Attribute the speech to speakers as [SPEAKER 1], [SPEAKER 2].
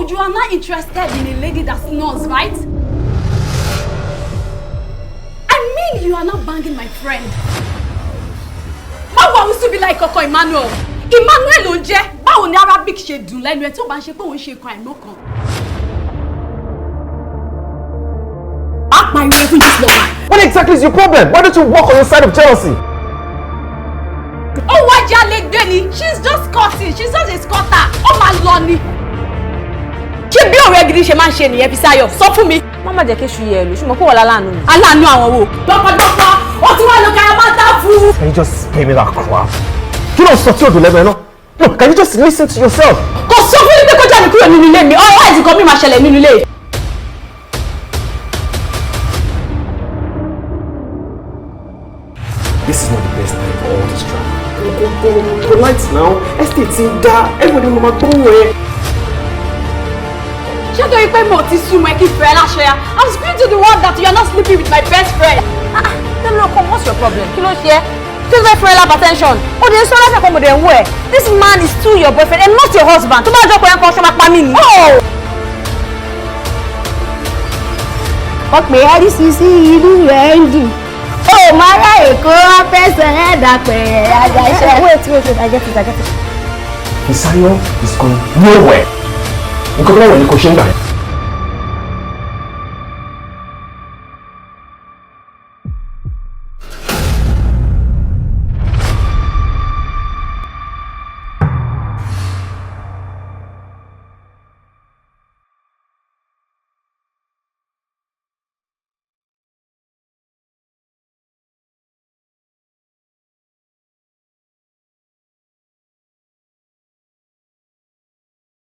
[SPEAKER 1] you are not interested in a lady that snores, right? I mean, you are not banging my friend. How was to be like Koko Emmanuel? Emmanuel Onje, báwo ni Arabic ṣe dùn lẹ́nu ẹ̀ tí ó bá ṣe pé òun ṣe kan àìmọ́ kan.
[SPEAKER 2] What exactly is your problem? Why don't you walk on your side of jealousy?
[SPEAKER 1] Oh, why Jalegbe? She's just cutting. She's just a scutter. Oh, my lordy. Ṣé bí ọ̀rẹ́ gidi ṣe máa ń ṣe nìyẹn Fisáyọ̀? Sọ fún mi.
[SPEAKER 3] Mama jẹ́ kí ṣu yẹ lu, ṣùgbọ́n kó wà láàánú mi.
[SPEAKER 1] Aláàánú àwọn wo? Dọ́kọ̀dọ́kọ̀, ó ti wá lọ káràmátà fún.
[SPEAKER 2] Can you just spare me that crap? You don't sọ tí o dùn lẹ́nu ẹ náà. No, can you just listen to yourself?
[SPEAKER 1] Kò sọ fún mi pé kó jáde kúrò nínú ilé mi. Ọ̀rọ̀ àìsàn kan mi máa ṣẹlẹ̀ nínú ilé.
[SPEAKER 2] This is not the best time for all this drama. Go lights now. Estate in da. Everybody will go away.
[SPEAKER 1] Ṣé torí pé mo ti súnmọ́ ẹ kí fẹ́ láṣẹ ya? I'm screaming to the world that you are not sleeping with my best friend.
[SPEAKER 3] Come, what's your problem? Kí ló ṣe? Kí ló fẹ́ lab attention? O de sọ láti ọkọ mo de ń wẹ̀. This man is still your boyfriend and not your husband. Tó bá jọ pé ẹnkan ṣọ́ máa pa mí ni. Oh!
[SPEAKER 4] Ọ̀pẹ̀ àrísísí ìlú rẹ̀ ń dùn. Oh, Mara Eko, person head pẹ̀rẹ̀ ajá iṣẹ́.
[SPEAKER 3] Wait, I get it.
[SPEAKER 2] Fisayo is going nowhere. Nǹkan tó wà ní kò ṣe ń gbà.